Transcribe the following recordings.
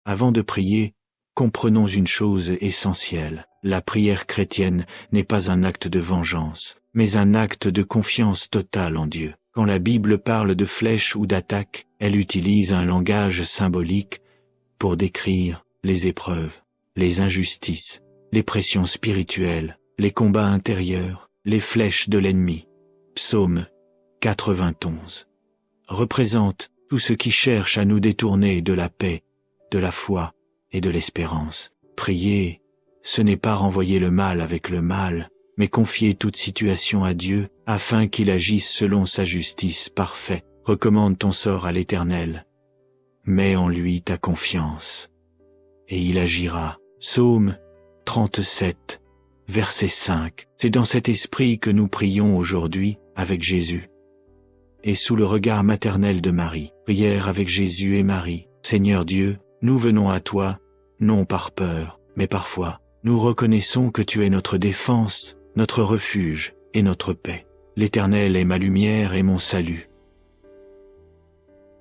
Avant de prier, comprenons une chose essentielle. La prière chrétienne n'est pas un acte de vengeance, mais un acte de confiance totale en Dieu. Quand la Bible parle de flèches ou d'attaques, elle utilise un langage symbolique pour décrire les épreuves, les injustices, les pressions spirituelles, les combats intérieurs, les flèches de l'ennemi. Psaume 91 représente tout ce qui cherche à nous détourner de la paix, de la foi et de l'espérance. Prier, ce n'est pas renvoyer le mal avec le mal, mais confier toute situation à Dieu afin qu'il agisse selon sa justice parfaite. Recommande ton sort à l'Éternel. Mets en lui ta confiance, et il agira. Psaume 37, verset 5. C'est dans cet esprit que nous prions aujourd'hui avec Jésus, et sous le regard maternel de Marie. Prière avec Jésus et Marie. Seigneur Dieu, nous venons à toi, non par peur, mais par foi. Nous reconnaissons que tu es notre défense, notre refuge et notre paix. L'Éternel est ma lumière et mon salut.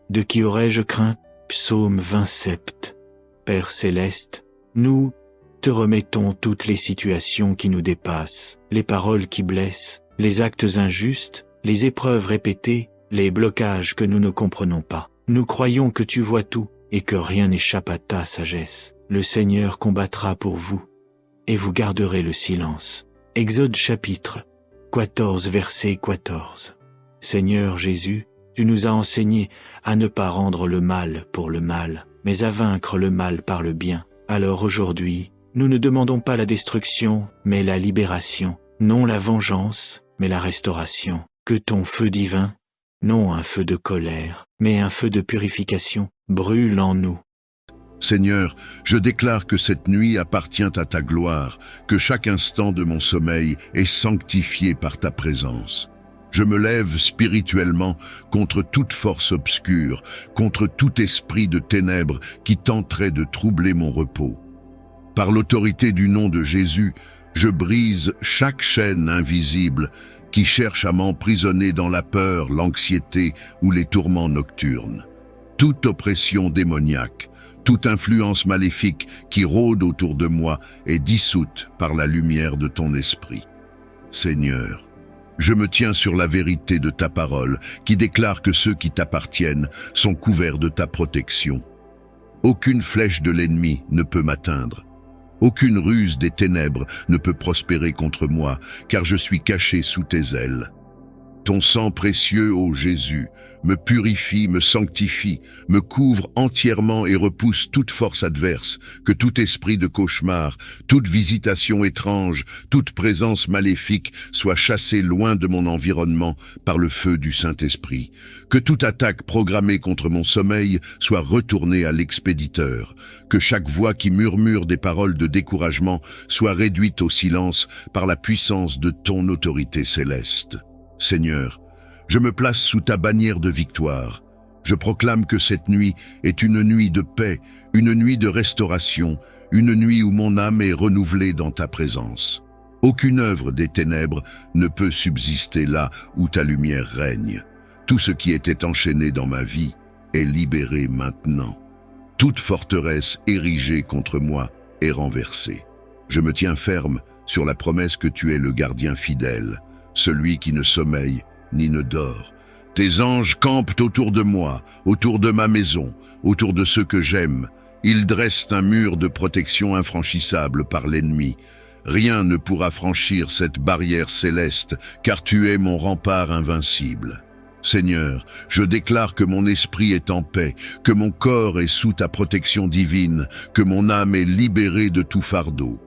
De qui aurais-je crainte? Psaume 27. Père céleste, nous te remettons toutes les situations qui nous dépassent, les paroles qui blessent, les actes injustes, les épreuves répétées, les blocages que nous ne comprenons pas. Nous croyons que tu vois tout et que rien n'échappe à ta sagesse. Le Seigneur combattra pour vous et vous garderez le silence. Exode chapitre 14, verset 14. Seigneur Jésus, tu nous as enseigné à ne pas rendre le mal pour le mal, mais à vaincre le mal par le bien. Alors aujourd'hui, nous ne demandons pas la destruction, mais la libération, non la vengeance, mais la restauration. Que ton feu divin, non un feu de colère, mais un feu de purification, brûle en nous. Seigneur, je déclare que cette nuit appartient à ta gloire, que chaque instant de mon sommeil est sanctifié par ta présence. Je me lève spirituellement contre toute force obscure, contre tout esprit de ténèbres qui tenterait de troubler mon repos. Par l'autorité du nom de Jésus, je brise chaque chaîne invisible qui cherche à m'emprisonner dans la peur, l'anxiété ou les tourments nocturnes. Toute oppression démoniaque, toute influence maléfique qui rôde autour de moi est dissoute par la lumière de ton esprit. Seigneur, je me tiens sur la vérité de ta parole qui déclare que ceux qui t'appartiennent sont couverts de ta protection. Aucune flèche de l'ennemi ne peut m'atteindre. Aucune ruse des ténèbres ne peut prospérer contre moi, car je suis caché sous tes ailes. Ton sang précieux, ô Jésus, me purifie, me sanctifie, me couvre entièrement et repousse toute force adverse, que tout esprit de cauchemar, toute visitation étrange, toute présence maléfique soit chassée loin de mon environnement par le feu du Saint-Esprit. Que toute attaque programmée contre mon sommeil soit retournée à l'expéditeur. Que chaque voix qui murmure des paroles de découragement soit réduite au silence par la puissance de ton autorité céleste. Seigneur, je me place sous ta bannière de victoire. Je proclame que cette nuit est une nuit de paix, une nuit de restauration, une nuit où mon âme est renouvelée dans ta présence. Aucune œuvre des ténèbres ne peut subsister là où ta lumière règne. Tout ce qui était enchaîné dans ma vie est libéré maintenant. Toute forteresse érigée contre moi est renversée. Je me tiens ferme sur la promesse que tu es le gardien fidèle, celui qui ne sommeille ni ne dort. Tes anges campent autour de moi, autour de ma maison, autour de ceux que j'aime. Ils dressent un mur de protection infranchissable par l'ennemi. Rien ne pourra franchir cette barrière céleste, car tu es mon rempart invincible. Seigneur, je déclare que mon esprit est en paix, que mon corps est sous ta protection divine, que mon âme est libérée de tout fardeau.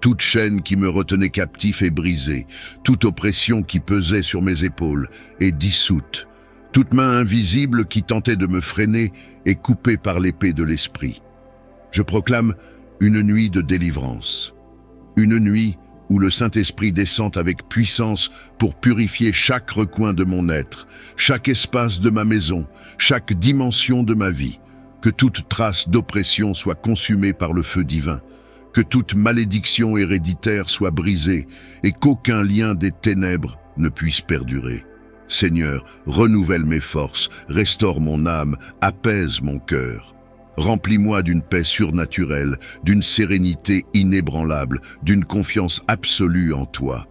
Toute chaîne qui me retenait captif est brisée, toute oppression qui pesait sur mes épaules est dissoute. Toute main invisible qui tentait de me freiner est coupée par l'épée de l'esprit. Je proclame une nuit de délivrance, une nuit où le Saint-Esprit descend avec puissance pour purifier chaque recoin de mon être, chaque espace de ma maison, chaque dimension de ma vie. Que toute trace d'oppression soit consumée par le feu divin, que toute malédiction héréditaire soit brisée et qu'aucun lien des ténèbres ne puisse perdurer. Seigneur, renouvelle mes forces, restaure mon âme, apaise mon cœur. Remplis-moi d'une paix surnaturelle, d'une sérénité inébranlable, d'une confiance absolue en toi.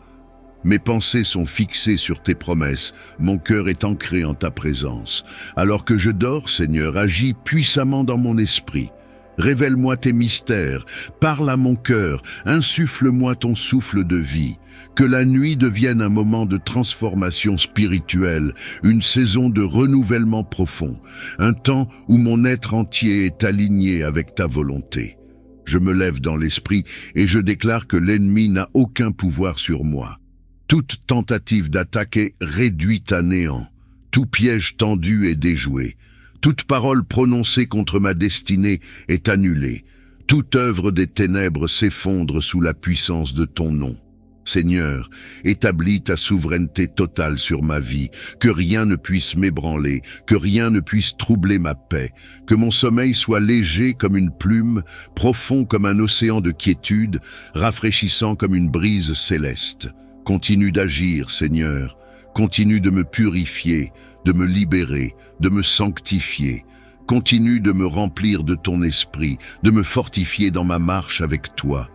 Mes pensées sont fixées sur tes promesses, mon cœur est ancré en ta présence. Alors que je dors, Seigneur, agis puissamment dans mon esprit. Révèle-moi tes mystères, parle à mon cœur, insuffle-moi ton souffle de vie. Que la nuit devienne un moment de transformation spirituelle, une saison de renouvellement profond, un temps où mon être entier est aligné avec ta volonté. Je me lève dans l'esprit et je déclare que l'ennemi n'a aucun pouvoir sur moi. Toute tentative d'attaque est réduite à néant, tout piège tendu est déjoué, toute parole prononcée contre ma destinée est annulée, toute œuvre des ténèbres s'effondre sous la puissance de ton nom. Seigneur, établis ta souveraineté totale sur ma vie, que rien ne puisse m'ébranler, que rien ne puisse troubler ma paix, que mon sommeil soit léger comme une plume, profond comme un océan de quiétude, rafraîchissant comme une brise céleste. Continue d'agir, Seigneur, continue de me purifier, de me libérer, de me sanctifier. Continue de me remplir de ton esprit, de me fortifier dans ma marche avec toi.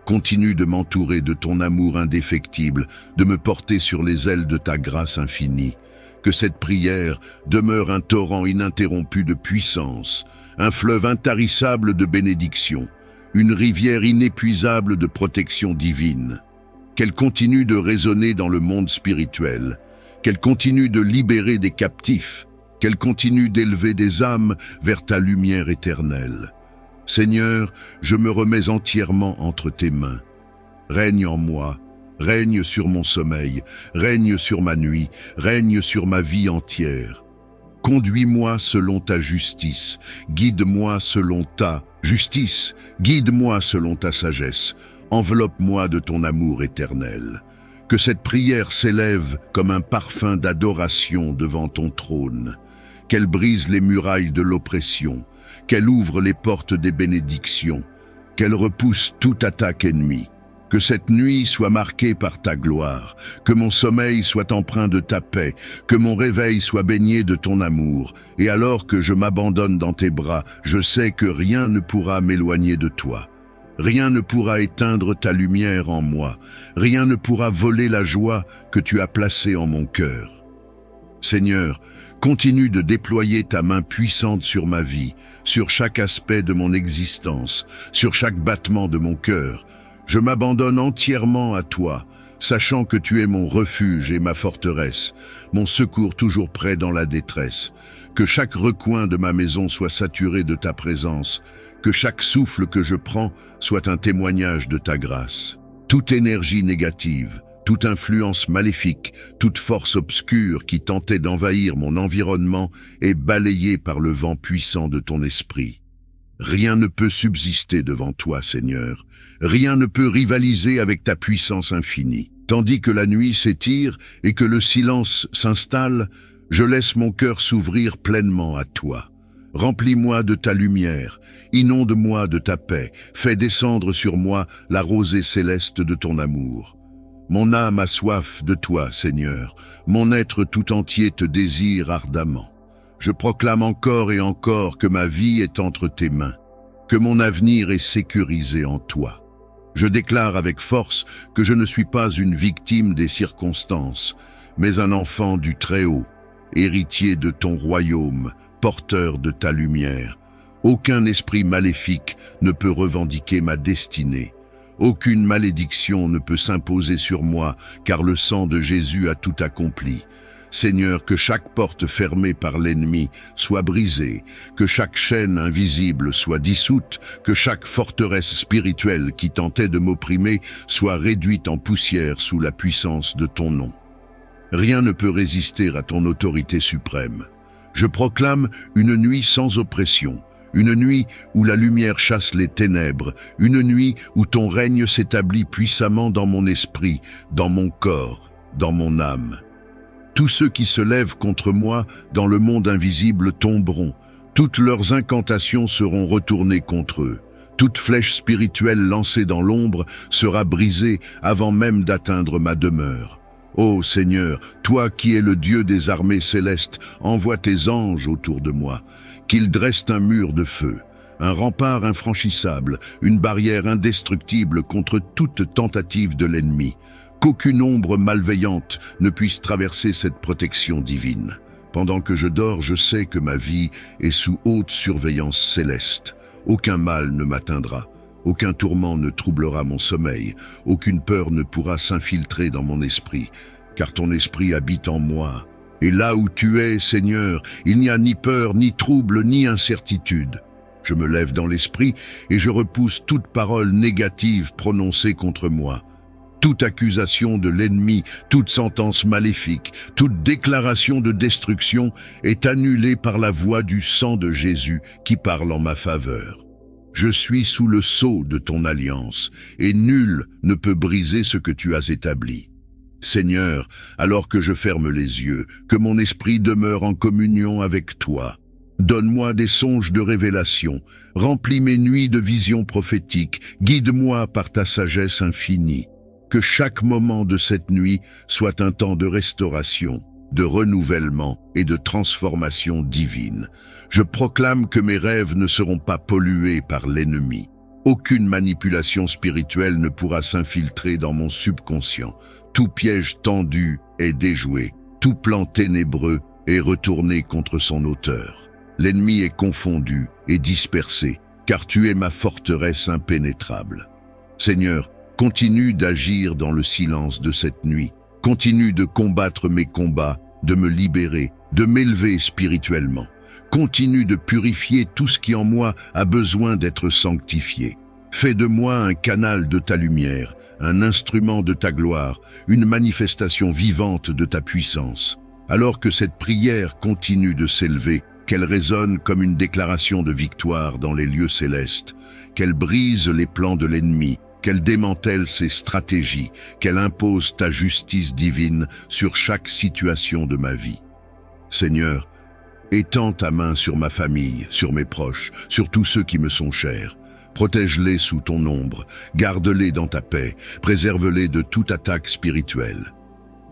Continue de m'entourer de ton amour indéfectible, de me porter sur les ailes de ta grâce infinie. Que cette prière demeure un torrent ininterrompu de puissance, un fleuve intarissable de bénédiction, une rivière inépuisable de protection divine. Qu'elle continue de résonner dans le monde spirituel, qu'elle continue de libérer des captifs, qu'elle continue d'élever des âmes vers ta lumière éternelle. Seigneur, je me remets entièrement entre tes mains. Règne en moi, règne sur mon sommeil, règne sur ma nuit, règne sur ma vie entière. Conduis-moi selon ta justice, guide-moi selon ta justice, guide-moi selon ta sagesse. Enveloppe-moi de ton amour éternel. Que cette prière s'élève comme un parfum d'adoration devant ton trône. Qu'elle brise les murailles de l'oppression, qu'elle ouvre les portes des bénédictions, qu'elle repousse toute attaque ennemie. Que cette nuit soit marquée par ta gloire, que mon sommeil soit empreint de ta paix, que mon réveil soit baigné de ton amour. Et alors que je m'abandonne dans tes bras, je sais que rien ne pourra m'éloigner de toi. Rien ne pourra éteindre ta lumière en moi. Rien ne pourra voler la joie que tu as placée en mon cœur. Seigneur, continue de déployer ta main puissante sur ma vie, sur chaque aspect de mon existence, sur chaque battement de mon cœur. Je m'abandonne entièrement à toi, sachant que tu es mon refuge et ma forteresse, mon secours toujours prêt dans la détresse. Que chaque recoin de ma maison soit saturé de ta présence, que chaque souffle que je prends soit un témoignage de ta grâce. Toute énergie négative, toute influence maléfique, toute force obscure qui tentait d'envahir mon environnement est balayée par le vent puissant de ton esprit. Rien ne peut subsister devant toi, Seigneur. Rien ne peut rivaliser avec ta puissance infinie. Tandis que la nuit s'étire et que le silence s'installe, je laisse mon cœur s'ouvrir pleinement à toi. Remplis-moi de ta lumière, inonde-moi de ta paix, fais descendre sur moi la rosée céleste de ton amour. Mon âme a soif de toi, Seigneur, mon être tout entier te désire ardemment. Je proclame encore et encore que ma vie est entre tes mains, que mon avenir est sécurisé en toi. Je déclare avec force que je ne suis pas une victime des circonstances, mais un enfant du Très-Haut, héritier de ton royaume, porteur de ta lumière. Aucun esprit maléfique ne peut revendiquer ma destinée. Aucune malédiction ne peut s'imposer sur moi, car le sang de Jésus a tout accompli. Seigneur, que chaque porte fermée par l'ennemi soit brisée, que chaque chaîne invisible soit dissoute, que chaque forteresse spirituelle qui tentait de m'opprimer soit réduite en poussière sous la puissance de ton nom. Rien ne peut résister à ton autorité suprême. Je proclame une nuit sans oppression, une nuit où la lumière chasse les ténèbres, une nuit où ton règne s'établit puissamment dans mon esprit, dans mon corps, dans mon âme. Tous ceux qui se lèvent contre moi dans le monde invisible tomberont, toutes leurs incantations seront retournées contre eux. Toute flèche spirituelle lancée dans l'ombre sera brisée avant même d'atteindre ma demeure. Ô Seigneur, toi qui es le Dieu des armées célestes, envoie tes anges autour de moi, qu'ils dressent un mur de feu. un rempart infranchissable, une barrière indestructible contre toute tentative de l'ennemi. Qu'aucune ombre malveillante ne puisse traverser cette protection divine. Pendant que je dors, je sais que ma vie est sous haute surveillance céleste. Aucun mal ne m'atteindra, aucun tourment ne troublera mon sommeil, aucune peur ne pourra s'infiltrer dans mon esprit, car ton esprit habite en moi. Et là où tu es, Seigneur, il n'y a ni peur, ni trouble, ni incertitude. Je me lève dans l'esprit et je repousse toute parole négative prononcée contre moi. Toute accusation de l'ennemi, toute sentence maléfique, toute déclaration de destruction est annulée par la voix du sang de Jésus qui parle en ma faveur. Je suis sous le sceau de ton alliance, et nul ne peut briser ce que tu as établi. Seigneur, alors que je ferme les yeux, que mon esprit demeure en communion avec toi. Donne-moi des songes de révélation, remplis mes nuits de visions prophétiques, guide-moi par ta sagesse infinie. Que chaque moment de cette nuit soit un temps de restauration, de renouvellement et de transformation divine. Je proclame que mes rêves ne seront pas pollués par l'ennemi. Aucune manipulation spirituelle ne pourra s'infiltrer dans mon subconscient. Tout piège tendu est déjoué, tout plan ténébreux est retourné contre son auteur. L'ennemi est confondu et dispersé, car tu es ma forteresse impénétrable. Seigneur, continue d'agir dans le silence de cette nuit. Continue de combattre mes combats, de me libérer, de m'élever spirituellement. Continue de purifier tout ce qui en moi a besoin d'être sanctifié. Fais de moi un canal de ta lumière, un instrument de ta gloire, une manifestation vivante de ta puissance. Alors que cette prière continue de s'élever, qu'elle résonne comme une déclaration de victoire dans les lieux célestes, qu'elle brise les plans de l'ennemi, qu'elle démantèle ses stratégies, qu'elle impose ta justice divine sur chaque situation de ma vie. Seigneur, étends ta main sur ma famille, sur mes proches, sur tous ceux qui me sont chers. Protège-les sous ton ombre, garde-les dans ta paix, préserve-les de toute attaque spirituelle.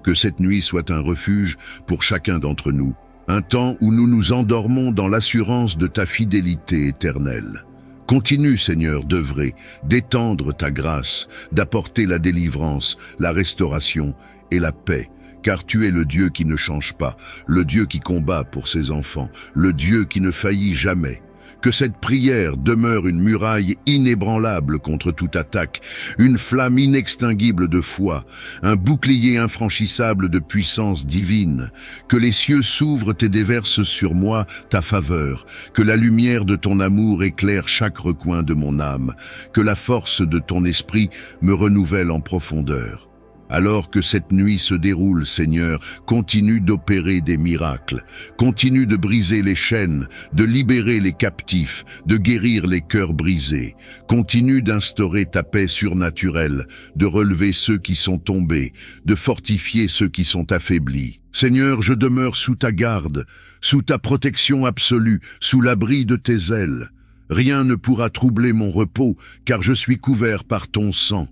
Que cette nuit soit un refuge pour chacun d'entre nous, un temps où nous nous endormons dans l'assurance de ta fidélité éternelle. Continue, Seigneur, d'œuvrer, d'étendre ta grâce, d'apporter la délivrance, la restauration et la paix, car tu es le Dieu qui ne change pas, le Dieu qui combat pour ses enfants, le Dieu qui ne faillit jamais. Que cette prière demeure une muraille inébranlable contre toute attaque, une flamme inextinguible de foi, un bouclier infranchissable de puissance divine. Que les cieux s'ouvrent et déversent sur moi ta faveur, que la lumière de ton amour éclaire chaque recoin de mon âme, que la force de ton esprit me renouvelle en profondeur. Alors que cette nuit se déroule, Seigneur, continue d'opérer des miracles, continue de briser les chaînes, de libérer les captifs, de guérir les cœurs brisés, continue d'instaurer ta paix surnaturelle, de relever ceux qui sont tombés, de fortifier ceux qui sont affaiblis. Seigneur, je demeure sous ta garde, sous ta protection absolue, sous l'abri de tes ailes. Rien ne pourra troubler mon repos, car je suis couvert par ton sang.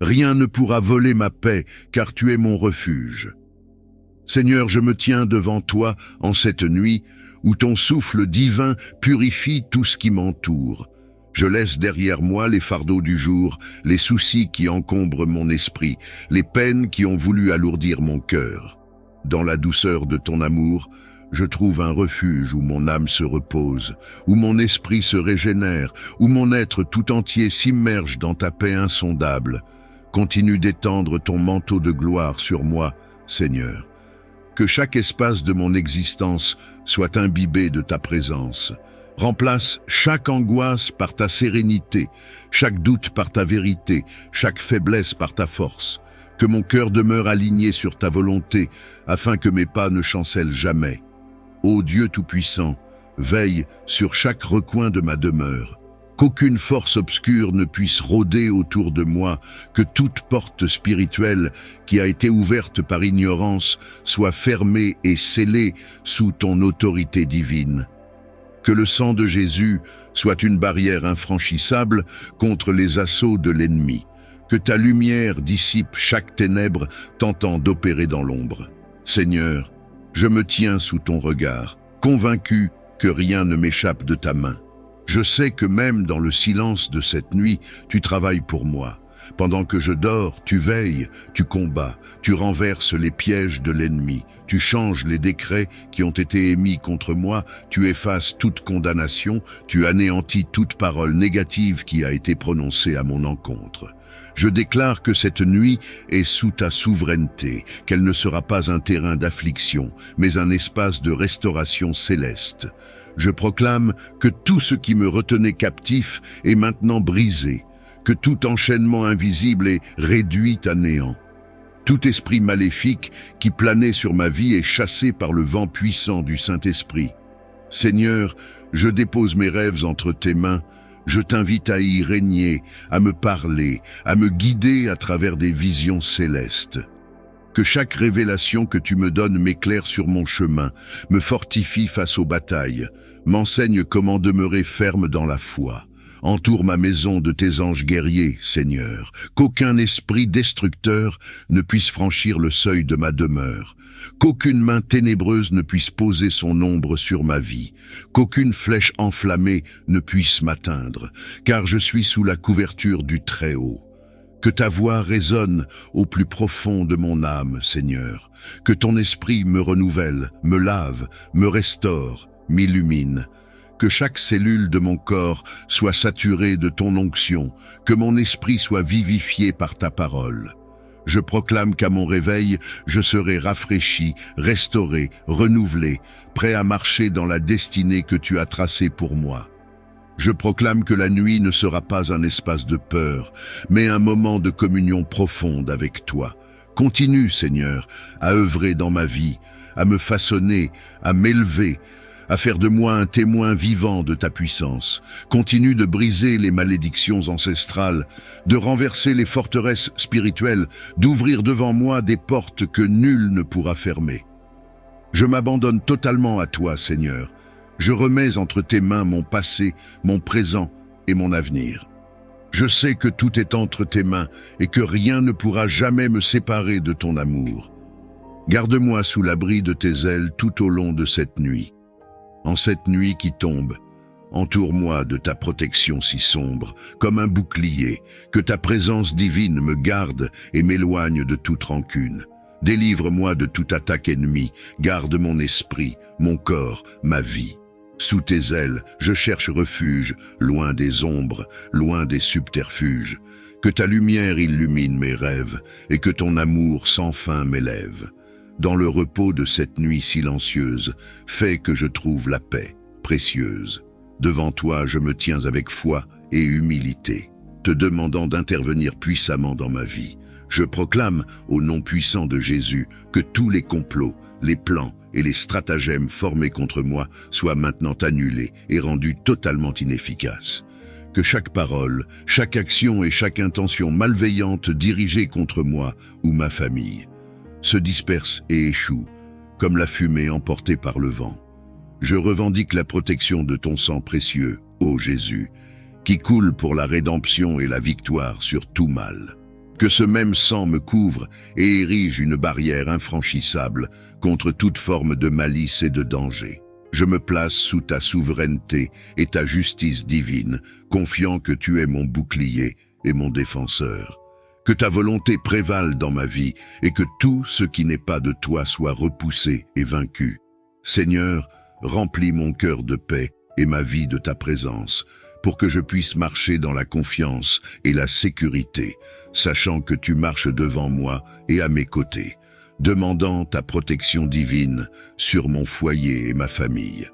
Rien ne pourra voler ma paix, car tu es mon refuge. Seigneur, je me tiens devant toi en cette nuit, où ton souffle divin purifie tout ce qui m'entoure. Je laisse derrière moi les fardeaux du jour, les soucis qui encombrent mon esprit, les peines qui ont voulu alourdir mon cœur. Dans la douceur de ton amour, je trouve un refuge où mon âme se repose, où mon esprit se régénère, où mon être tout entier s'immerge dans ta paix insondable. Continue d'étendre ton manteau de gloire sur moi, Seigneur. Que chaque espace de mon existence soit imbibé de ta présence. Remplace chaque angoisse par ta sérénité, chaque doute par ta vérité, chaque faiblesse par ta force. Que mon cœur demeure aligné sur ta volonté, afin que mes pas ne chancellent jamais. Ô Dieu Tout-Puissant, veille sur chaque recoin de ma demeure. Qu'aucune force obscure ne puisse rôder autour de moi, que toute porte spirituelle qui a été ouverte par ignorance soit fermée et scellée sous ton autorité divine. Que le sang de Jésus soit une barrière infranchissable contre les assauts de l'ennemi. Que ta lumière dissipe chaque ténèbre tentant d'opérer dans l'ombre. Seigneur, je me tiens sous ton regard, convaincu que rien ne m'échappe de ta main. Je sais que même dans le silence de cette nuit, tu travailles pour moi. Pendant que je dors, tu veilles, tu combats, tu renverses les pièges de l'ennemi, tu changes les décrets qui ont été émis contre moi, tu effaces toute condamnation, tu anéantis toute parole négative qui a été prononcée à mon encontre. Je déclare que cette nuit est sous ta souveraineté, qu'elle ne sera pas un terrain d'affliction, mais un espace de restauration céleste. Je proclame que tout ce qui me retenait captif est maintenant brisé, que tout enchaînement invisible est réduit à néant. Tout esprit maléfique qui planait sur ma vie est chassé par le vent puissant du Saint-Esprit. Seigneur, je dépose mes rêves entre tes mains, je t'invite à y régner, à me parler, à me guider à travers des visions célestes. Que chaque révélation que tu me donnes m'éclaire sur mon chemin, me fortifie face aux batailles, m'enseigne comment demeurer ferme dans la foi. Entoure ma maison de tes anges guerriers, Seigneur, qu'aucun esprit destructeur ne puisse franchir le seuil de ma demeure, qu'aucune main ténébreuse ne puisse poser son ombre sur ma vie, qu'aucune flèche enflammée ne puisse m'atteindre, car je suis sous la couverture du Très-Haut. Que ta voix résonne au plus profond de mon âme, Seigneur, que ton esprit me renouvelle, me lave, me restaure, m'illumine. Que chaque cellule de mon corps soit saturée de ton onction, que mon esprit soit vivifié par ta parole. Je proclame qu'à mon réveil, je serai rafraîchi, restauré, renouvelé, prêt à marcher dans la destinée que tu as tracée pour moi. Je proclame que la nuit ne sera pas un espace de peur, mais un moment de communion profonde avec toi. Continue, Seigneur, à œuvrer dans ma vie, à me façonner, à m'élever, à faire de moi un témoin vivant de ta puissance. Continue de briser les malédictions ancestrales, de renverser les forteresses spirituelles, d'ouvrir devant moi des portes que nul ne pourra fermer. Je m'abandonne totalement à toi, Seigneur. Je remets entre tes mains mon passé, mon présent et mon avenir. Je sais que tout est entre tes mains et que rien ne pourra jamais me séparer de ton amour. Garde-moi sous l'abri de tes ailes tout au long de cette nuit. En cette nuit qui tombe, entoure-moi de ta protection si sombre, comme un bouclier, que ta présence divine me garde et m'éloigne de toute rancune. Délivre-moi de toute attaque ennemie, garde mon esprit, mon corps, ma vie. Sous tes ailes, je cherche refuge, loin des ombres, loin des subterfuges. Que ta lumière illumine mes rêves et que ton amour sans fin m'élève. Dans le repos de cette nuit silencieuse, fais que je trouve la paix, précieuse. Devant toi, je me tiens avec foi et humilité, te demandant d'intervenir puissamment dans ma vie. Je proclame, au nom puissant de Jésus, que tous les complots, les plans et les stratagèmes formés contre moi soient maintenant annulés et rendus totalement inefficaces. Que chaque parole, chaque action et chaque intention malveillante dirigée contre moi ou ma famille se disperse et échoue, comme la fumée emportée par le vent. Je revendique la protection de ton sang précieux, ô Jésus, qui coule pour la rédemption et la victoire sur tout mal. Que ce même sang me couvre et érige une barrière infranchissable contre toute forme de malice et de danger. Je me place sous ta souveraineté et ta justice divine, confiant que tu es mon bouclier et mon défenseur. Que ta volonté prévale dans ma vie et que tout ce qui n'est pas de toi soit repoussé et vaincu. Seigneur, remplis mon cœur de paix et ma vie de ta présence, pour que je puisse marcher dans la confiance et la sécurité, sachant que tu marches devant moi et à mes côtés, demandant ta protection divine sur mon foyer et ma famille.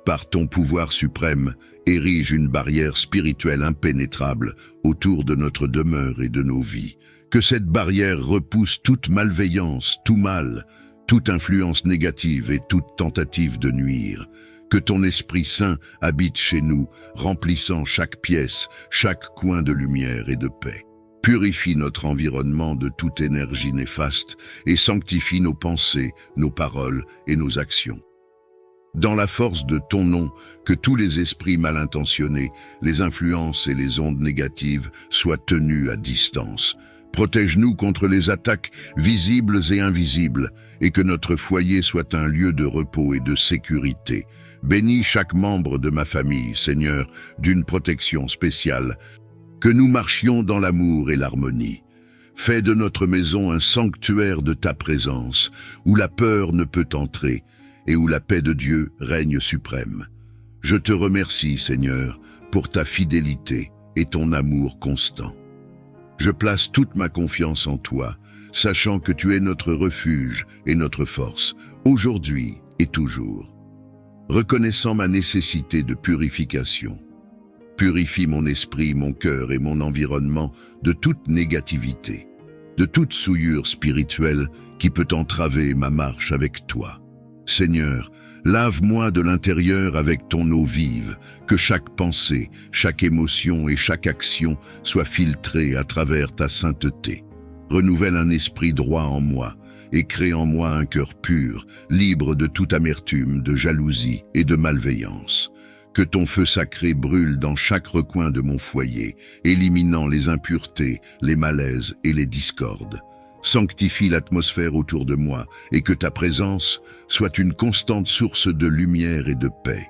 Par ton pouvoir suprême, érige une barrière spirituelle impénétrable autour de notre demeure et de nos vies. Que cette barrière repousse toute malveillance, tout mal, toute influence négative et toute tentative de nuire. Que ton Esprit Saint habite chez nous, remplissant chaque pièce, chaque coin de lumière et de paix. Purifie notre environnement de toute énergie néfaste et sanctifie nos pensées, nos paroles et nos actions. Dans la force de ton nom, que tous les esprits mal intentionnés, les influences et les ondes négatives soient tenus à distance. Protège-nous contre les attaques visibles et invisibles, et que notre foyer soit un lieu de repos et de sécurité. Bénis chaque membre de ma famille, Seigneur, d'une protection spéciale. Que nous marchions dans l'amour et l'harmonie. Fais de notre maison un sanctuaire de ta présence, où la peur ne peut entrer et où la paix de Dieu règne suprême. Je te remercie, Seigneur, pour ta fidélité et ton amour constant. Je place toute ma confiance en toi, sachant que tu es notre refuge et notre force, aujourd'hui et toujours. Reconnaissant ma nécessité de purification, purifie mon esprit, mon cœur et mon environnement de toute négativité, de toute souillure spirituelle qui peut entraver ma marche avec toi. Seigneur, lave-moi de l'intérieur avec ton eau vive, que chaque pensée, chaque émotion et chaque action soit filtrée à travers ta sainteté. Renouvelle un esprit droit en moi et crée en moi un cœur pur, libre de toute amertume, de jalousie et de malveillance. Que ton feu sacré brûle dans chaque recoin de mon foyer, éliminant les impuretés, les malaises et les discordes. Sanctifie l'atmosphère autour de moi et que ta présence soit une constante source de lumière et de paix.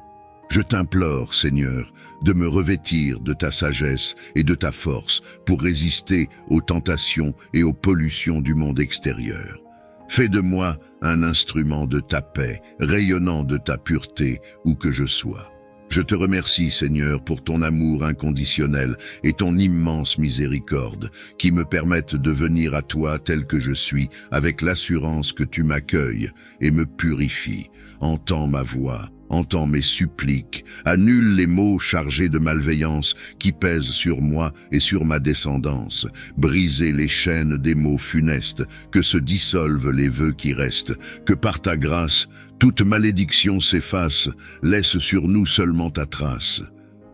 Je t'implore, Seigneur, de me revêtir de ta sagesse et de ta force pour résister aux tentations et aux pollutions du monde extérieur. Fais de moi un instrument de ta paix, rayonnant de ta pureté où que je sois. Je te remercie, Seigneur, pour ton amour inconditionnel et ton immense miséricorde, qui me permettent de venir à toi tel que je suis, avec l'assurance que tu m'accueilles et me purifies. Entends ma voix, entends mes suppliques, annule les mots chargés de malveillance qui pèsent sur moi et sur ma descendance. Brisez les chaînes des mots funestes, que se dissolvent les vœux qui restent, que par ta grâce, toute malédiction s'efface, laisse sur nous seulement ta trace.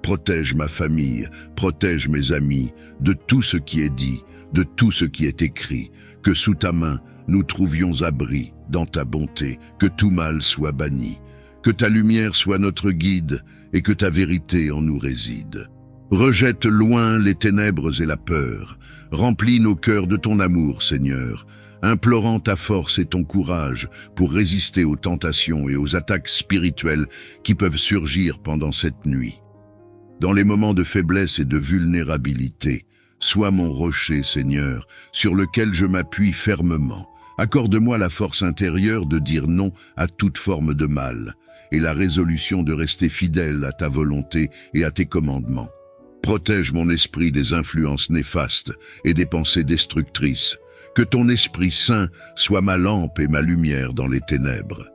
Protège ma famille, protège mes amis, de tout ce qui est dit, de tout ce qui est écrit, que sous ta main nous trouvions abri dans ta bonté, que tout mal soit banni. Que ta lumière soit notre guide et que ta vérité en nous réside. Rejette loin les ténèbres et la peur. Remplis nos cœurs de ton amour, Seigneur, implorant ta force et ton courage pour résister aux tentations et aux attaques spirituelles qui peuvent surgir pendant cette nuit. Dans les moments de faiblesse et de vulnérabilité, sois mon rocher, Seigneur, sur lequel je m'appuie fermement. Accorde-moi la force intérieure de dire non à toute forme de mal et la résolution de rester fidèle à ta volonté et à tes commandements. Protège mon esprit des influences néfastes et des pensées destructrices. Que ton Esprit Saint soit ma lampe et ma lumière dans les ténèbres.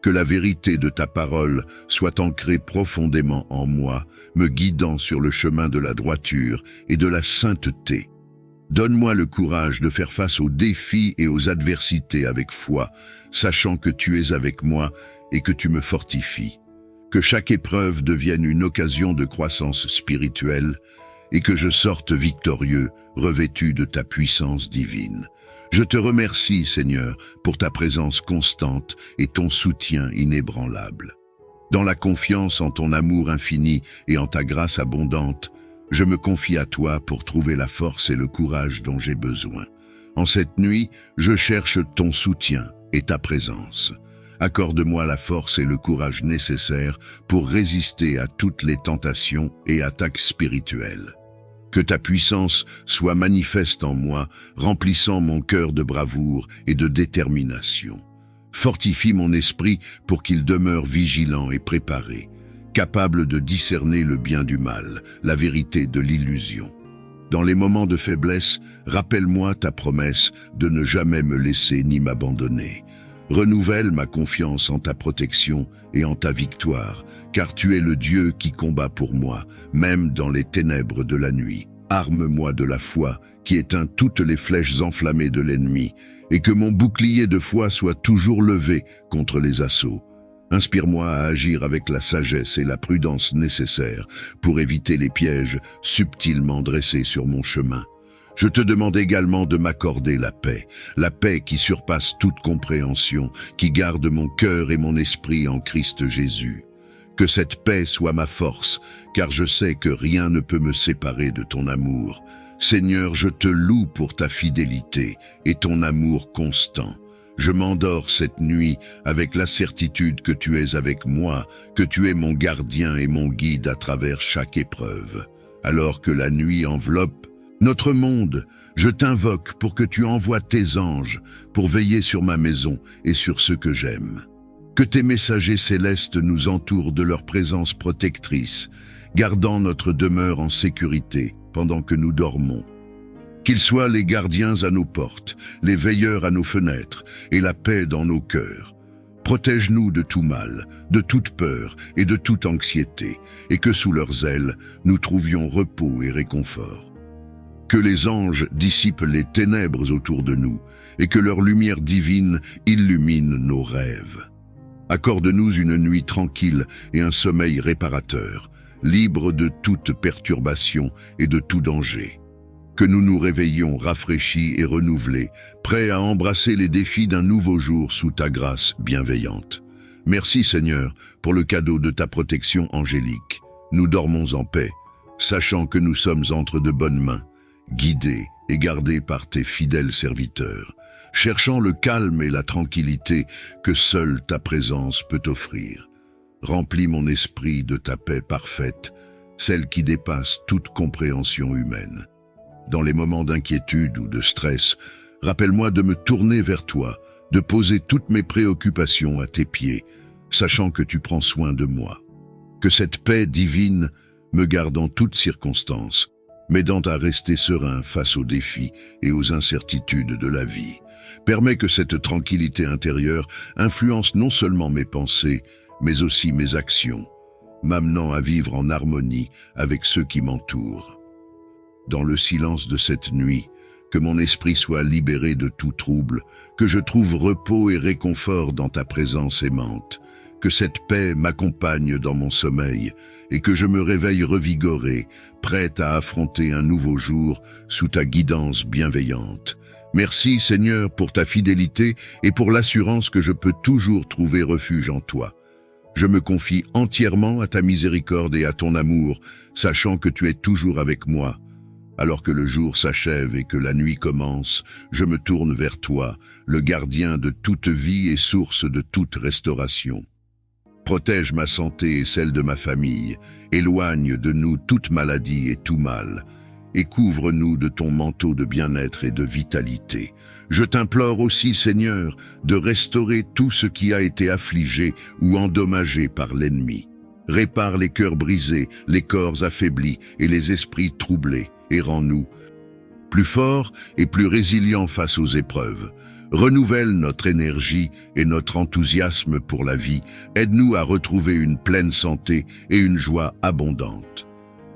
Que la vérité de ta parole soit ancrée profondément en moi, me guidant sur le chemin de la droiture et de la sainteté. Donne-moi le courage de faire face aux défis et aux adversités avec foi, sachant que tu es avec moi et que tu me fortifies. Que chaque épreuve devienne une occasion de croissance spirituelle et que je sorte victorieux, revêtu de ta puissance divine. Je te remercie, Seigneur, pour ta présence constante et ton soutien inébranlable. Dans la confiance en ton amour infini et en ta grâce abondante, je me confie à toi pour trouver la force et le courage dont j'ai besoin. En cette nuit, je cherche ton soutien et ta présence. Accorde-moi la force et le courage nécessaires pour résister à toutes les tentations et attaques spirituelles. Que ta puissance soit manifeste en moi, remplissant mon cœur de bravoure et de détermination. Fortifie mon esprit pour qu'il demeure vigilant et préparé, capable de discerner le bien du mal, la vérité de l'illusion. Dans les moments de faiblesse, rappelle-moi ta promesse de ne jamais me laisser ni m'abandonner. Renouvelle ma confiance en ta protection et en ta victoire, car tu es le Dieu qui combat pour moi, même dans les ténèbres de la nuit. Arme-moi de la foi qui éteint toutes les flèches enflammées de l'ennemi, et que mon bouclier de foi soit toujours levé contre les assauts. Inspire-moi à agir avec la sagesse et la prudence nécessaires pour éviter les pièges subtilement dressés sur mon chemin. Je te demande également de m'accorder la paix qui surpasse toute compréhension, qui garde mon cœur et mon esprit en Christ Jésus. Que cette paix soit ma force, car je sais que rien ne peut me séparer de ton amour. Seigneur, je te loue pour ta fidélité et ton amour constant. Je m'endors cette nuit avec la certitude que tu es avec moi, que tu es mon gardien et mon guide à travers chaque épreuve. Alors que la nuit enveloppe notre monde, je t'invoque pour que tu envoies tes anges pour veiller sur ma maison et sur ceux que j'aime. Que tes messagers célestes nous entourent de leur présence protectrice, gardant notre demeure en sécurité pendant que nous dormons. Qu'ils soient les gardiens à nos portes, les veilleurs à nos fenêtres et la paix dans nos cœurs. Protège-nous de tout mal, de toute peur et de toute anxiété, et que sous leurs ailes, nous trouvions repos et réconfort. Que les anges dissipent les ténèbres autour de nous, et que leur lumière divine illumine nos rêves. Accorde-nous une nuit tranquille et un sommeil réparateur, libre de toute perturbation et de tout danger. Que nous nous réveillions rafraîchis et renouvelés, prêts à embrasser les défis d'un nouveau jour sous ta grâce bienveillante. Merci Seigneur pour le cadeau de ta protection angélique. Nous dormons en paix, sachant que nous sommes entre de bonnes mains, guidés et gardés par tes fidèles serviteurs, cherchant le calme et la tranquillité que seule ta présence peut offrir. Remplis mon esprit de ta paix parfaite, celle qui dépasse toute compréhension humaine. Dans les moments d'inquiétude ou de stress, rappelle-moi de me tourner vers toi, de poser toutes mes préoccupations à tes pieds, sachant que tu prends soin de moi. Que cette paix divine me garde en toutes circonstances, m'aidant à rester serein face aux défis et aux incertitudes de la vie. Permets que cette tranquillité intérieure influence non seulement mes pensées, mais aussi mes actions, m'amenant à vivre en harmonie avec ceux qui m'entourent. Dans le silence de cette nuit, que mon esprit soit libéré de tout trouble, que je trouve repos et réconfort dans ta présence aimante, que cette paix m'accompagne dans mon sommeil et que je me réveille revigoré, prêt à affronter un nouveau jour sous ta guidance bienveillante. Merci Seigneur pour ta fidélité et pour l'assurance que je peux toujours trouver refuge en toi. Je me confie entièrement à ta miséricorde et à ton amour, sachant que tu es toujours avec moi. Alors que le jour s'achève et que la nuit commence, je me tourne vers toi, le gardien de toute vie et source de toute restauration. Protège ma santé et celle de ma famille, éloigne de nous toute maladie et tout mal, et couvre-nous de ton manteau de bien-être et de vitalité. Je t'implore aussi, Seigneur, de restaurer tout ce qui a été affligé ou endommagé par l'ennemi. Répare les cœurs brisés, les corps affaiblis et les esprits troublés, et rends-nous plus forts et plus résilients face aux épreuves. Renouvelle notre énergie et notre enthousiasme pour la vie. Aide-nous à retrouver une pleine santé et une joie abondante.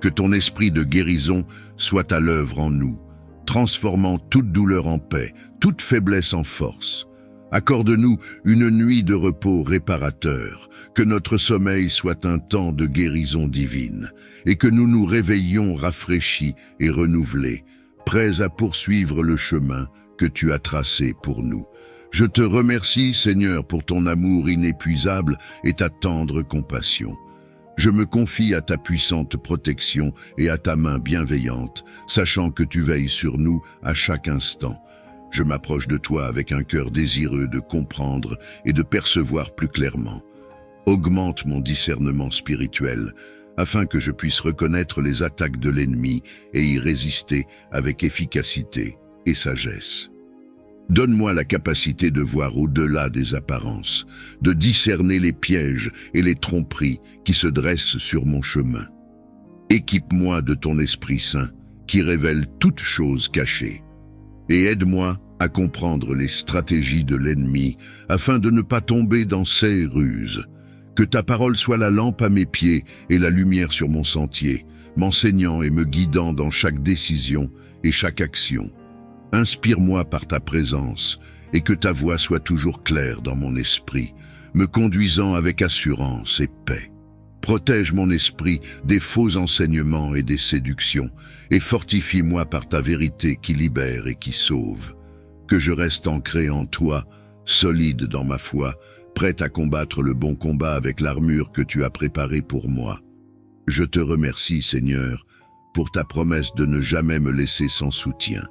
Que ton esprit de guérison soit à l'œuvre en nous, transformant toute douleur en paix, toute faiblesse en force. Accorde-nous une nuit de repos réparateur, que notre sommeil soit un temps de guérison divine, et que nous nous réveillions rafraîchis et renouvelés, prêts à poursuivre le chemin que tu as tracé pour nous. Je te remercie, Seigneur, pour ton amour inépuisable et ta tendre compassion. Je me confie à ta puissante protection et à ta main bienveillante, sachant que tu veilles sur nous à chaque instant. Je m'approche de toi avec un cœur désireux de comprendre et de percevoir plus clairement. Augmente mon discernement spirituel, afin que je puisse reconnaître les attaques de l'ennemi et y résister avec efficacité et sagesse. Donne-moi la capacité de voir au-delà des apparences, de discerner les pièges et les tromperies qui se dressent sur mon chemin. Équipe-moi de ton Esprit Saint, qui révèle toute chose cachée, et aide-moi à comprendre les stratégies de l'ennemi, afin de ne pas tomber dans ses ruses. Que ta parole soit la lampe à mes pieds et la lumière sur mon sentier, m'enseignant et me guidant dans chaque décision et chaque action. Inspire-moi par ta présence, et que ta voix soit toujours claire dans mon esprit, me conduisant avec assurance et paix. Protège mon esprit des faux enseignements et des séductions, et fortifie-moi par ta vérité qui libère et qui sauve. Que je reste ancré en toi, solide dans ma foi, prêt à combattre le bon combat avec l'armure que tu as préparée pour moi. Je te remercie, Seigneur, pour ta promesse de ne jamais me laisser sans soutien.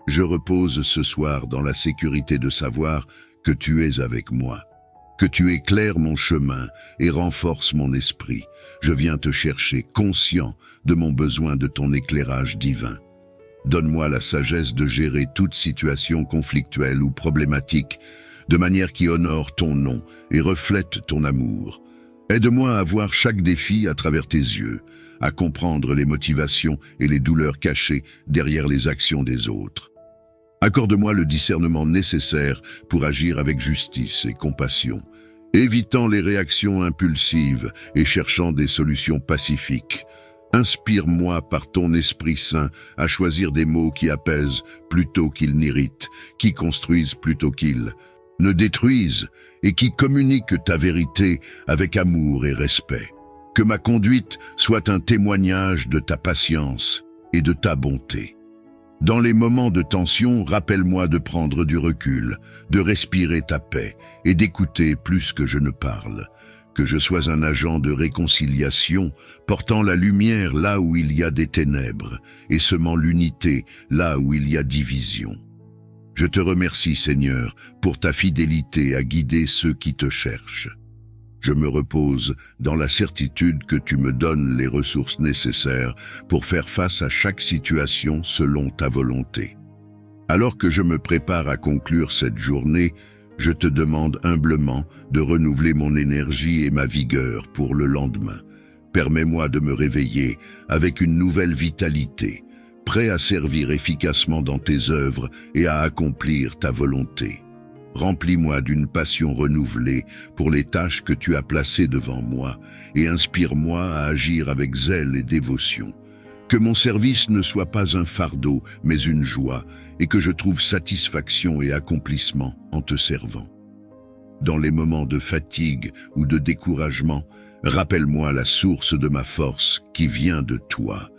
Je repose ce soir dans la sécurité de savoir que tu es avec moi, que tu éclaires mon chemin et renforces mon esprit. Je viens te chercher, conscient de mon besoin de ton éclairage divin. Donne-moi la sagesse de gérer toute situation conflictuelle ou problématique, de manière qui honore ton nom et reflète ton amour. Aide-moi à voir chaque défi à travers tes yeux, à comprendre les motivations et les douleurs cachées derrière les actions des autres. Accorde-moi le discernement nécessaire pour agir avec justice et compassion, évitant les réactions impulsives et cherchant des solutions pacifiques. Inspire-moi par ton Esprit Saint à choisir des mots qui apaisent plutôt qu'ils n'irritent, qui construisent plutôt qu'ils ne détruisent et qui communiquent ta vérité avec amour et respect. Que ma conduite soit un témoignage de ta patience et de ta bonté. Dans les moments de tension, rappelle-moi de prendre du recul, de respirer ta paix et d'écouter plus que je ne parle. Que je sois un agent de réconciliation, portant la lumière là où il y a des ténèbres et semant l'unité là où il y a division. Je te remercie, Seigneur, pour ta fidélité à guider ceux qui te cherchent. Je me repose dans la certitude que tu me donnes les ressources nécessaires pour faire face à chaque situation selon ta volonté. Alors que je me prépare à conclure cette journée, je te demande humblement de renouveler mon énergie et ma vigueur pour le lendemain. Permets-moi de me réveiller avec une nouvelle vitalité, prêt à servir efficacement dans tes œuvres et à accomplir ta volonté. Remplis-moi d'une passion renouvelée pour les tâches que tu as placées devant moi et inspire-moi à agir avec zèle et dévotion. Que mon service ne soit pas un fardeau, mais une joie, et que je trouve satisfaction et accomplissement en te servant. Dans les moments de fatigue ou de découragement, rappelle-moi la source de ma force qui vient de toi.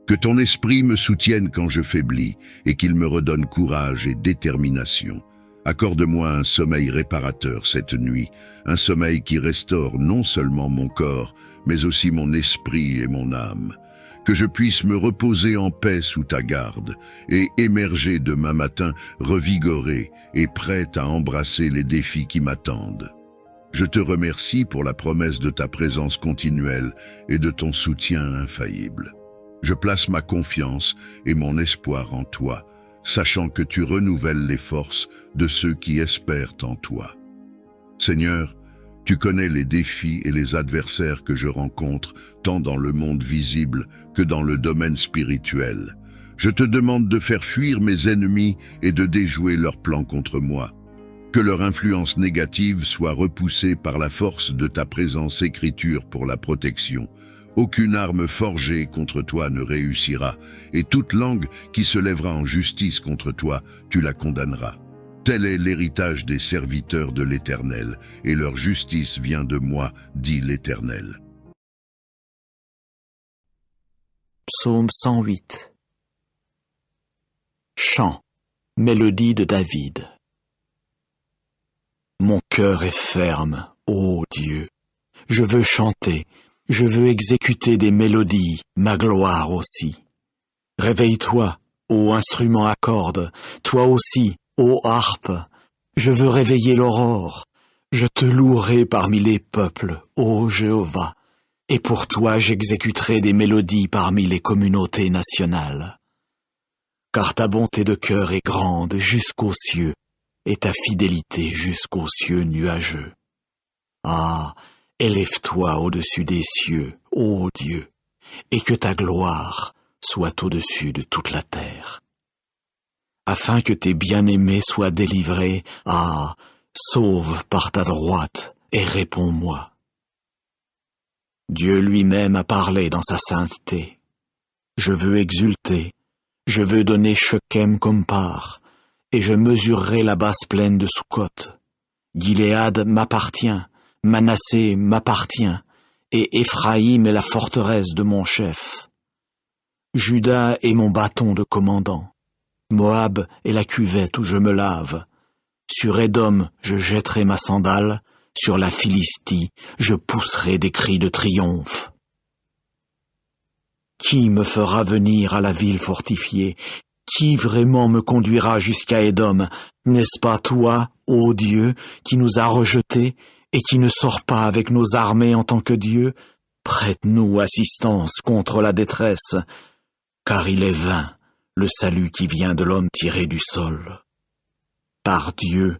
Que ton esprit me soutienne quand je faiblis et qu'il me redonne courage et détermination. Accorde-moi un sommeil réparateur cette nuit, un sommeil qui restaure non seulement mon corps, mais aussi mon esprit et mon âme. Que je puisse me reposer en paix sous ta garde et émerger demain matin revigoré et prêt à embrasser les défis qui m'attendent. Je te remercie pour la promesse de ta présence continuelle et de ton soutien infaillible. Je place ma confiance et mon espoir en toi, sachant que tu renouvelles les forces de ceux qui espèrent en toi. Seigneur, tu connais les défis et les adversaires que je rencontre, tant dans le monde visible que dans le domaine spirituel. Je te demande de faire fuir mes ennemis et de déjouer leurs plans contre moi. Que leur influence négative soit repoussée par la force de ta présence écriture pour la protection. Aucune arme forgée contre toi ne réussira, et toute langue qui se lèvera en justice contre toi, tu la condamneras. Tel est l'héritage des serviteurs de l'Éternel, et leur justice vient de moi, dit l'Éternel. Psaume 108. Chant, mélodie de David. Mon cœur est ferme, ô Dieu. Je veux chanter, je veux exécuter des mélodies, ma gloire aussi. Réveille-toi, ô instrument à cordes, toi aussi, ô harpe. Je veux réveiller l'aurore. Je te louerai parmi les peuples, ô Jéhovah. Et pour toi j'exécuterai des mélodies parmi les communautés nationales. Car ta bonté de cœur est grande jusqu'aux cieux, et ta fidélité jusqu'aux cieux nuageux. Ah, élève-toi au-dessus des cieux, ô Dieu, et que ta gloire soit au-dessus de toute la terre. Afin que tes bien-aimés soient délivrés, ah, sauve par ta droite et réponds-moi. Dieu lui-même a parlé dans sa sainteté. Je veux exulter, je veux donner Shechem comme part, et je mesurerai la basse plaine de Sukkot. Gilead m'appartient, Manassé m'appartient, et Éphraïm est la forteresse de mon chef. Juda est mon bâton de commandant. Moab est la cuvette où je me lave. Sur Édom, je jetterai ma sandale. Sur la Philistie, je pousserai des cris de triomphe. Qui me fera venir à la ville fortifiée? Qui vraiment me conduira jusqu'à Édom? N'est-ce pas toi, ô Dieu, qui nous a rejetés et qui ne sort pas avec nos armées en tant que Dieu? Prête-nous assistance contre la détresse, car il est vain le salut qui vient de l'homme tiré du sol. Par Dieu,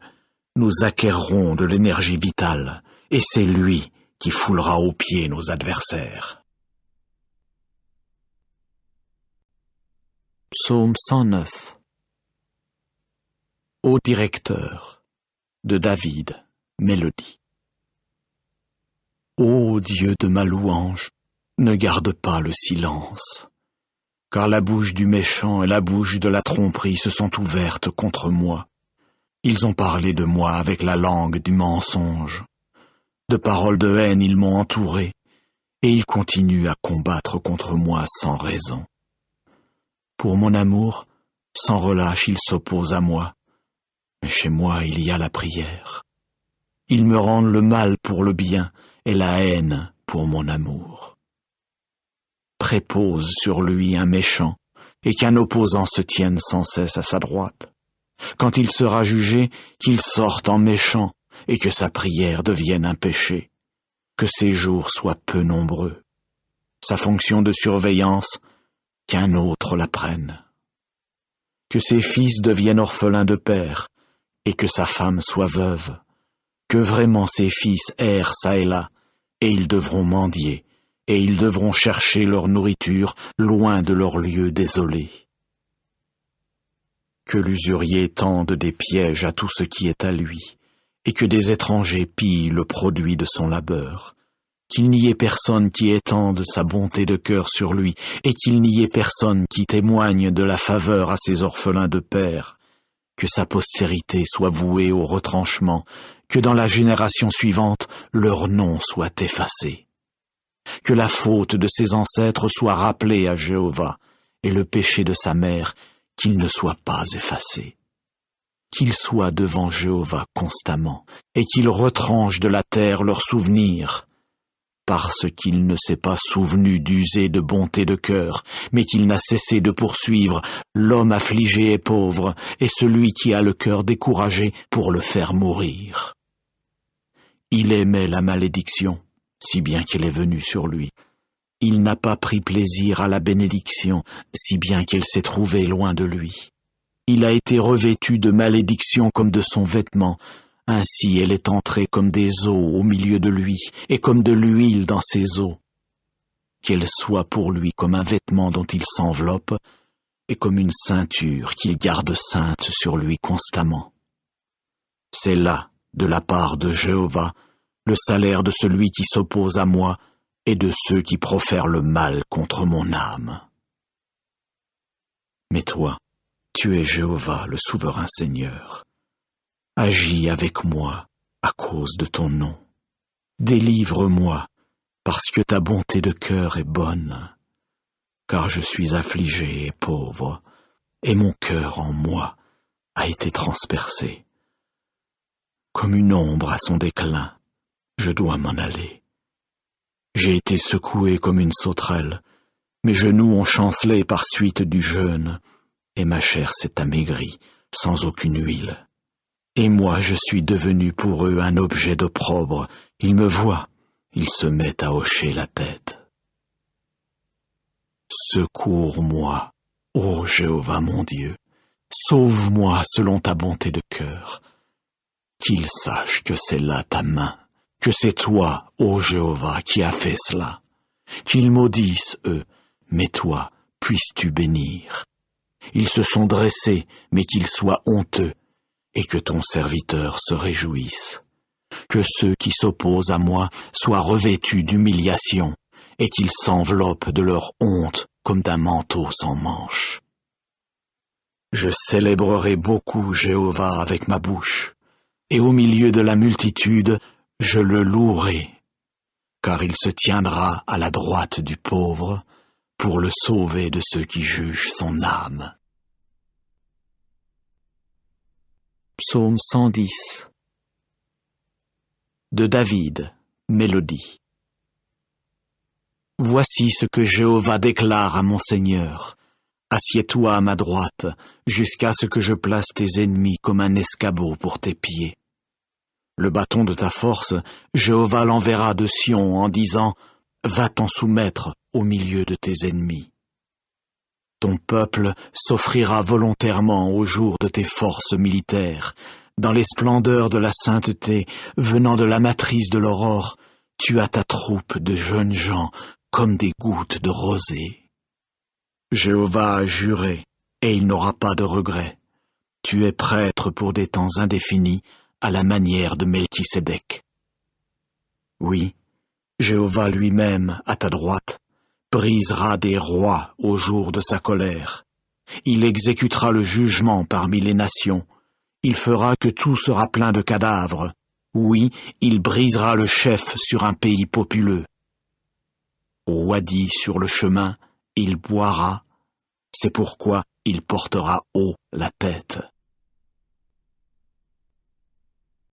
nous acquerrons de l'énergie vitale, et c'est lui qui foulera aux pieds nos adversaires. Psaume 109. Ô directeur, de David, mélodie. Ô Dieu de ma louange, ne garde pas le silence, car la bouche du méchant et la bouche de la tromperie se sont ouvertes contre moi. Ils ont parlé de moi avec la langue du mensonge. De paroles de haine ils m'ont entouré, et ils continuent à combattre contre moi sans raison. Pour mon amour, sans relâche ils s'opposent à moi, mais chez moi il y a la prière. Ils me rendent le mal pour le bien, et la haine pour mon amour. Prépose sur lui un méchant, et qu'un opposant se tienne sans cesse à sa droite. Quand il sera jugé, qu'il sorte en méchant, et que sa prière devienne un péché, que ses jours soient peu nombreux. Sa fonction de surveillance, qu'un autre la prenne. Que ses fils deviennent orphelins de père, et que sa femme soit veuve. Que vraiment ses fils errent çà et là, et ils devront mendier, et ils devront chercher leur nourriture loin de leur lieu désolé. Que l'usurier tende des pièges à tout ce qui est à lui, et que des étrangers pillent le produit de son labeur. Qu'il n'y ait personne qui étende sa bonté de cœur sur lui, et qu'il n'y ait personne qui témoigne de la faveur à ses orphelins de père. Que sa postérité soit vouée au retranchement, que dans la génération suivante, leur nom soit effacé. Que la faute de ses ancêtres soit rappelée à Jéhovah, et le péché de sa mère, qu'il ne soit pas effacé. Qu'il soit devant Jéhovah constamment, et qu'il retranche de la terre leurs souvenirs, parce qu'il ne s'est pas souvenu d'user de bonté de cœur, mais qu'il n'a cessé de poursuivre l'homme affligé et pauvre, et celui qui a le cœur découragé pour le faire mourir. Il aimait la malédiction, si bien qu'elle est venue sur lui. Il n'a pas pris plaisir à la bénédiction, si bien qu'elle s'est trouvée loin de lui. Il a été revêtu de malédiction comme de son vêtement, ainsi elle est entrée comme des eaux au milieu de lui, et comme de l'huile dans ses os. Qu'elle soit pour lui comme un vêtement dont il s'enveloppe, et comme une ceinture qu'il garde sainte sur lui constamment. C'est là, de la part de Jéhovah, le salaire de celui qui s'oppose à moi, et de ceux qui profèrent le mal contre mon âme. Mais toi, tu es Jéhovah, le souverain Seigneur. Agis avec moi à cause de ton nom. Délivre-moi, parce que ta bonté de cœur est bonne. Car je suis affligé et pauvre, et mon cœur en moi a été transpercé. Comme une ombre à son déclin, je dois m'en aller. J'ai été secoué comme une sauterelle, mes genoux ont chancelé par suite du jeûne, et ma chair s'est amaigrie, sans aucune huile. Et moi je suis devenu pour eux un objet d'opprobre. Ils me voient, ils se mettent à hocher la tête. Secours-moi, ô Jéhovah mon Dieu, sauve-moi selon ta bonté de cœur. Qu'ils sachent que c'est là ta main, que c'est toi, ô Jéhovah, qui as fait cela. Qu'ils maudissent, eux, mais toi, puisses-tu bénir. Ils se sont dressés, mais qu'ils soient honteux, et que ton serviteur se réjouisse. Que ceux qui s'opposent à moi soient revêtus d'humiliation, et qu'ils s'enveloppent de leur honte comme d'un manteau sans manches. Je célébrerai beaucoup Jéhovah avec ma bouche, et au milieu de la multitude, je le louerai, car il se tiendra à la droite du pauvre pour le sauver de ceux qui jugent son âme. Psaume 110. De David, mélodie. Voici ce que Jéhovah déclare à mon Seigneur. Assieds-toi à ma droite, jusqu'à ce que je place tes ennemis comme un escabeau pour tes pieds. Le bâton de ta force, Jéhovah l'enverra de Sion en disant « Va t'en soumettre au milieu de tes ennemis ». Ton peuple s'offrira volontairement au jour de tes forces militaires. Dans les splendeurs de la sainteté, venant de la matrice de l'aurore, tu as ta troupe de jeunes gens comme des gouttes de rosée. Jéhovah a juré, et il n'aura pas de regret. Tu es prêtre pour des temps indéfinis, à la manière de Melchisédek. Oui, Jéhovah lui-même, à ta droite, brisera des rois au jour de sa colère. Il exécutera le jugement parmi les nations. Il fera que tout sera plein de cadavres. Oui, il brisera le chef sur un pays populeux. Au wadi sur le chemin, il boira. C'est pourquoi il portera haut la tête.